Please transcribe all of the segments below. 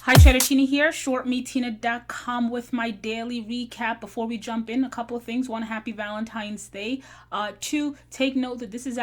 Hi, ShortMeTina here, ShortMeTina.com with my daily recap. Before we jump in, a couple of things. One, happy Valentine's Day. Two, take note that this is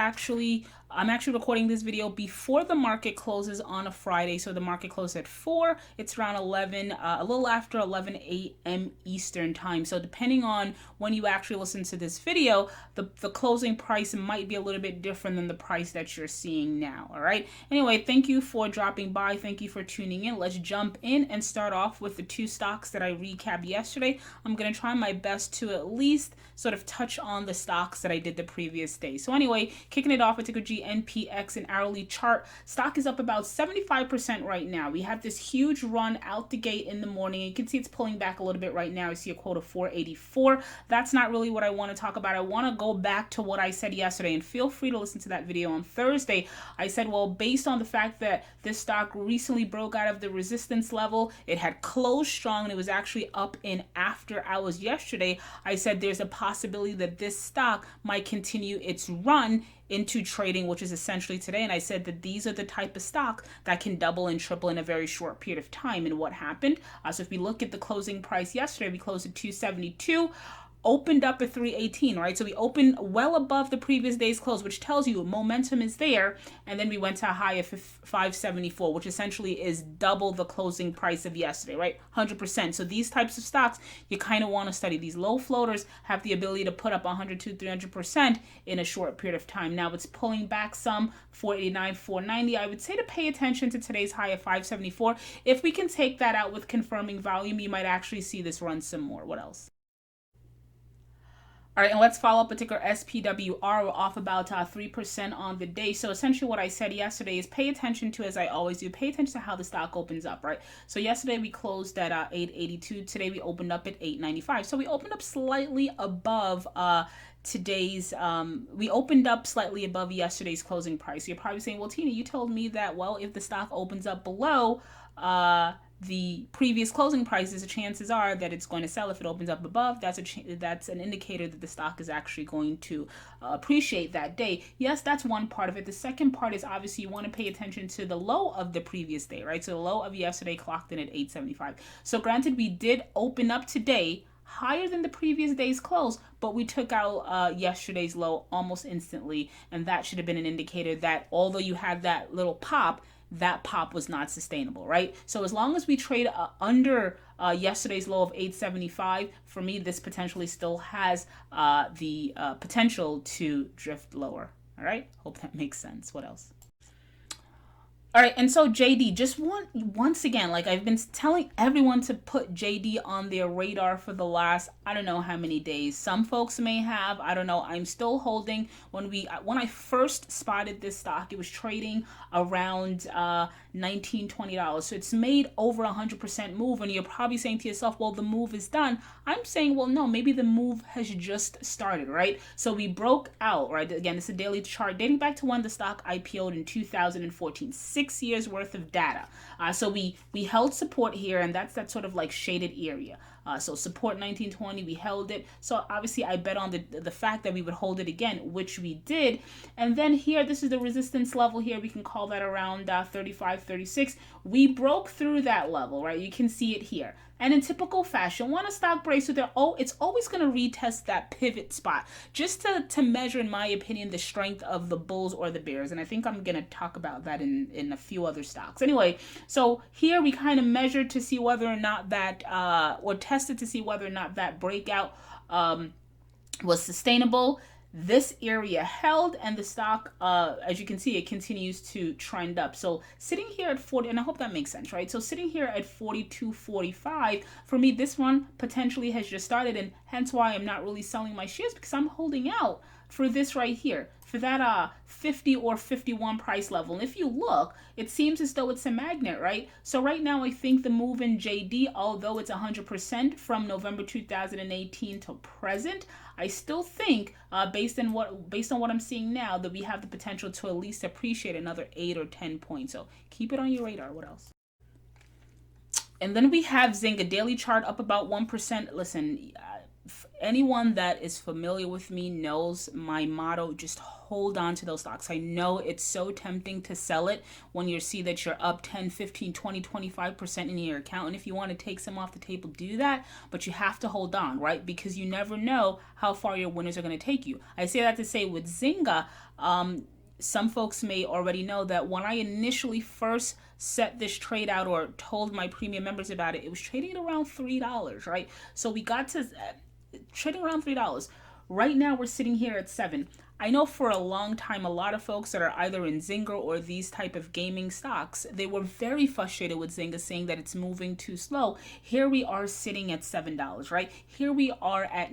I'm actually recording this video before the market closes on a Friday. So the market closed at 4. It's around 11, a little after 11 a.m. Eastern time. So depending on when you actually listen to this video, the closing price might be a little bit different than the price that you're seeing now. All right. Anyway, thank you for dropping by. Thank you for tuning in. Let's jump in and start off with the two stocks that I recapped yesterday. I'm going to try my best to at least sort of touch on the stocks that I did the previous day. So anyway, kicking it off with ticker GNPX and hourly chart. Stock is up about 75% right now. We had this huge run out the gate in the morning. You can see it's pulling back a little bit right now. I see a quote of 484. That's not really what I want to talk about. I want to go back to what I said yesterday, and feel free to listen to that video on Thursday. I said, well, based on the fact that this stock recently broke out of the resistance level, it had closed strong, and it was actually up in after hours yesterday. I said there's a possibility that this stock might continue its run into trading, which is essentially today. And I said that these are the type of stock that can double and triple in a very short period of time. And what happened? So if we look at the closing price yesterday, we closed at 272. Opened up at 318, right? So we opened well above the previous day's close, which tells you momentum is there. And then we went to a high of 574, which essentially is double the closing price of yesterday, right? 100%. So these types of stocks, you kind of want to study. These low floaters have the ability to put up 100 to 300% in a short period of time. Now it's pulling back some, 489, 490. I would say to pay attention to today's high of 574. If we can take that out with confirming volume, you might actually see this run some more. What else? All right, and let's follow up with ticker SPWR. We're off about 3% on the day. So essentially what I said yesterday is pay attention to, as I always do, pay attention to how the stock opens up, right? So yesterday we closed at 882. Today we opened up at 895. So we opened up slightly above today's we opened up slightly above yesterday's closing price. You're probably saying, well, Tina, you told me that, well, if the stock opens up below the previous closing prices, the chances are that it's going to sell. If it opens up above, that's an indicator that the stock is actually going to appreciate that day. Yes, that's one part of it. The second part is obviously you want to pay attention to the low of the previous day, right? So the low of yesterday clocked in at 875. So granted, we did open up today higher than the previous day's close, but we took out yesterday's low almost instantly, and that should have been an indicator that although you had that little pop, that pop was not sustainable, right? So as long as we trade under yesterday's low of 875, for me, this potentially still has the potential to drift lower. All right, hope that makes sense. What else? All right, and so JD, just once again, like I've been telling everyone to put JD on their radar for the last, I don't know how many days. Some folks may have, I don't know. I'm still holding. When I first spotted this stock, it was trading around $19, $20. So it's made over 100% move, and you're probably saying to yourself, well, the move is done. I'm saying, well, no, maybe the move has just started, right? So we broke out, right? Again, it's a daily chart dating back to when the stock IPO'd in 2014. 6 years worth of data. So we held support here, and that's that sort of like shaded area. So support 1920, we held it. So obviously I bet on the fact that we would hold it again, which we did. And then here, this is the resistance level here. We can call that around 35, 36. We broke through that level, right? You can see it here. And in typical fashion, when a stock breaks through there, it's always going to retest that pivot spot just to measure, in my opinion, the strength of the bulls or the bears. And I think I'm going to talk about that in a few other stocks. Anyway, so here we kind of measured to see whether or not that, or tested to see whether or not that breakout was sustainable. This area held, and the stock, as you can see, it continues to trend up. So sitting here at 40, and I hope that makes sense, right? So sitting here at 42.45, for me, this one potentially has just started, and hence why I'm not really selling my shares, because I'm holding out for this right here, for that 50 or 51 price level. And if you look, it seems as though it's a magnet, right? So right now, I think the move in JD, although it's 100% from November 2018 to present, I still think, based on what I'm seeing now, that we have the potential to at least appreciate another 8 or 10 points. So keep it on your radar. What else? And then we have Zynga daily chart up about 1%. Listen, anyone that is familiar with me knows my motto: just hold on to those stocks. I know it's so tempting to sell it when you see that you're up 10, 15, 20, 25% in your account. And if you want to take some off the table, do that. But you have to hold on, right? Because you never know how far your winners are going to take you. I say that to say with Zynga, some folks may already know that when I initially first set this trade out or told my premium members about it, it was trading at around $3, right? So we got to trading around $3. Right now we're sitting here at 7. I know for a long time a lot of folks that are either in Zynga or these type of gaming stocks, they were very frustrated with Zynga, saying that it's moving too slow. Here we are sitting at $7, right? Here we are at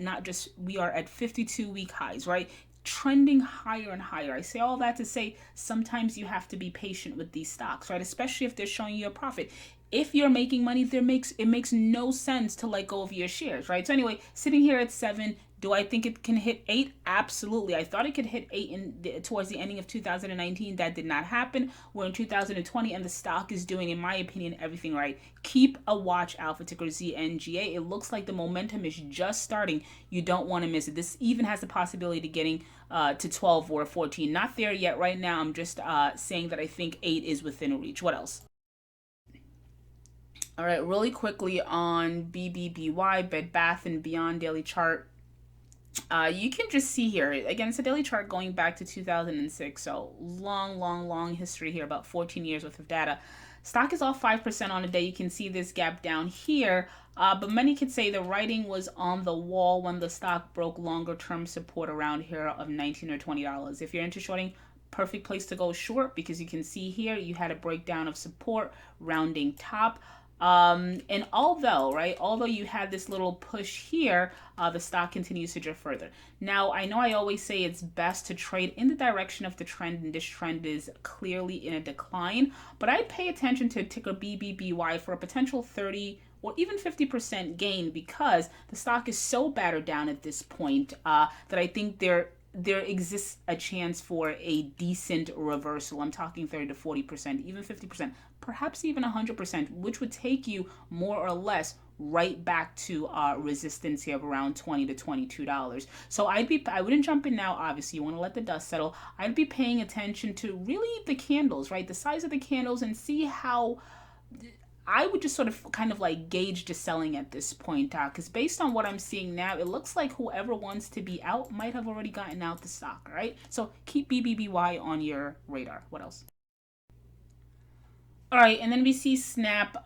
we are at 52-week highs, right? Trending higher and higher. I say all that to say sometimes you have to be patient with these stocks, right? Especially if they're showing you a profit. If you're making money, it makes no sense to let go of your shares, right? So anyway, sitting here at 7, do I think it can hit 8? Absolutely. I thought it could hit 8 towards the ending of 2019. That did not happen. We're in 2020, and the stock is doing, in my opinion, everything right. Keep a watch out for ticker ZNGA. It looks like the momentum is just starting. You don't want to miss it. This even has the possibility of getting to 12 or 14. Not there yet right now. I'm just saying that I think 8 is within reach. What else? All right, really quickly on BBBY, Bed Bath and Beyond daily chart. You can just see here, again, it's a daily chart going back to 2006, so long history here, about 14 years worth of data. Stock is off 5% on a day. You can see this gap down here, but many could say the writing was on the wall when the stock broke longer term support around here of $19 or $20. If you're into shorting, perfect place to go short, because you can see here you had a breakdown of support rounding top. And although you had this little push here, the stock continues to drift further. Now, I know I always say it's best to trade in the direction of the trend, and this trend is clearly in a decline, but I'd pay attention to ticker BBBY for a potential 30 or even 50% gain, because the stock is so battered down at this point that I think there exists a chance for a decent reversal. I'm talking 30 to 40%, even 50%, perhaps even 100%, which would take you more or less right back to resistance here of around $20 to $22. So I wouldn't jump in now. Obviously, you want to let the dust settle. I'd be paying attention to really the candles, right? The size of the candles, and see how. I would just sort of kind of like gauge the selling at this point, because based on what I'm seeing now, it looks like whoever wants to be out might have already gotten out the stock, right? So keep BBBY on your radar. What else? All right, and then we see Snap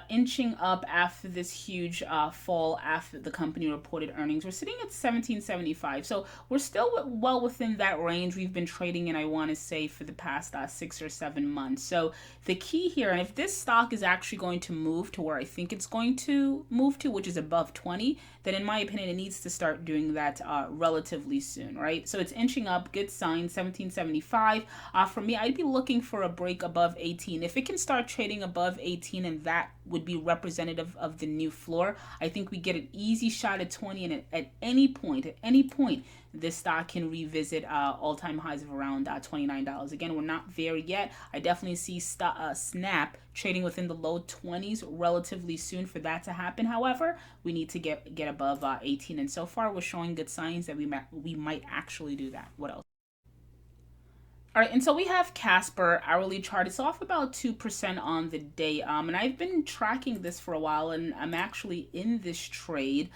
inching up after this huge fall after the company reported earnings. We're sitting at 1775, so we're still well within that range we've been trading in, I want to say, for the past 6 or 7 months. So the key here, and if this stock is actually going to move to where I think it's going to move to, which is above 20, then in my opinion, it needs to start doing that relatively soon, right? So it's inching up, good sign, 1775. For me, I'd be looking for a break above 18. If it can start trading above 18, and that would be representative of the new floor, I think we get an easy shot at 20, and at any point, this stock can revisit all-time highs of around $29. Again, we're not there yet. I definitely see Snap trading within the low 20s relatively soon for that to happen. However, we need to get above 18, and so far we're showing good signs that we might actually do that. What else? All right, and so we have Casper hourly chart. It's off about 2% on the day, and I've been tracking this for a while, and I'm actually in this trade.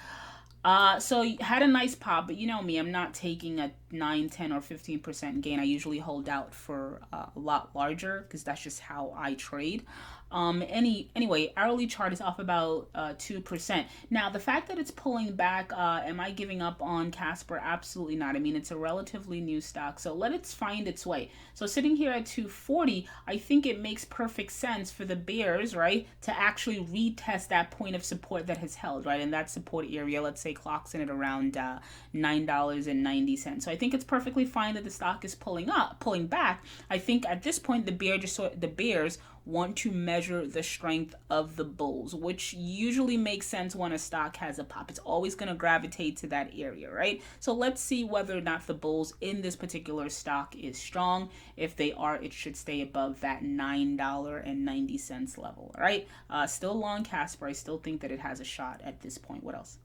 So had a nice pop, but you know me, I'm not taking a 9, 10, or 15% gain. I usually hold out for a lot larger, because that's just how I trade. Anyway, hourly chart is off about 2%. Now, the fact that it's pulling back, am I giving up on Casper? Absolutely not. I mean, it's a relatively new stock, so let it find its way. So sitting here at 240, I think it makes perfect sense for the bears, right, to actually retest that point of support that has held, right? And that support area, let's say, clocks in at around $9.90. So I think it's perfectly fine that the stock is pulling back. I think at this point, the bears want to measure the strength of the bulls, which usually makes sense when a stock has a pop. It's always going to gravitate to that area, right? So let's see whether or not the bulls in this particular stock is strong. If they are, it should stay above that $9.90 level, all right? Still long Casper. I still think that it has a shot at this point. What else?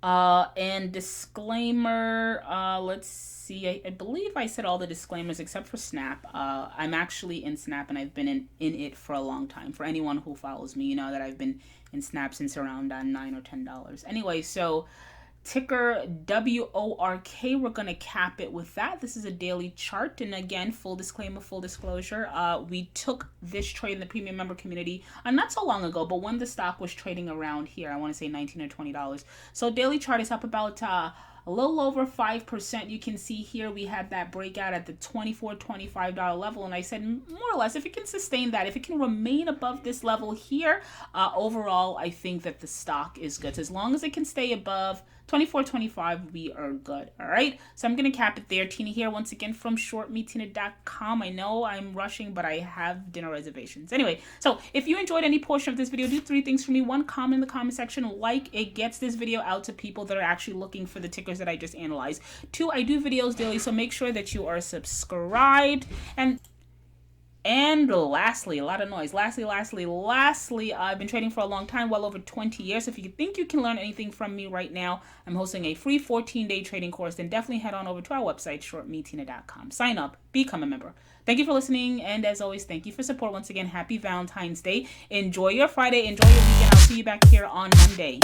And disclaimer, let's see. I believe I said all the disclaimers except for Snap. I'm actually in Snap and I've been in it for a long time. For anyone who follows me, you know that I've been in Snap since around $9 or $10. Anyway, so ticker WORK, we're going to cap it with that. This is a daily chart, and again, full disclaimer, full disclosure, we took this trade in the premium member community not so long ago, but when the stock was trading around here, I want to say $19 or $20. So daily chart is up about a little over 5%. You can see here we had that breakout at the $24, $25 level, and I said more or less if it can sustain that, if it can remain above this level here, overall I think that the stock is good. So as long as it can stay above 24, 25, we are good. All right, so I'm gonna cap it there. Tina here once again from ShortMeTina.com. I know I'm rushing, but I have dinner reservations. Anyway, so if you enjoyed any portion of this video, do 3 things for me. 1, comment in the comment section, like, it gets this video out to people that are actually looking for the tickers that I just analyzed. 2, I do videos daily, so make sure that you are subscribed. And lastly, a lot of noise. Lastly, I've been trading for a long time, well over 20 years. So if you think you can learn anything from me right now, I'm hosting a free 14-day trading course. Then definitely head on over to our website, ShortMeTina.com. Sign up, become a member. Thank you for listening, and as always, thank you for support. Once again, happy Valentine's Day. Enjoy your Friday, enjoy your weekend. I'll see you back here on Monday.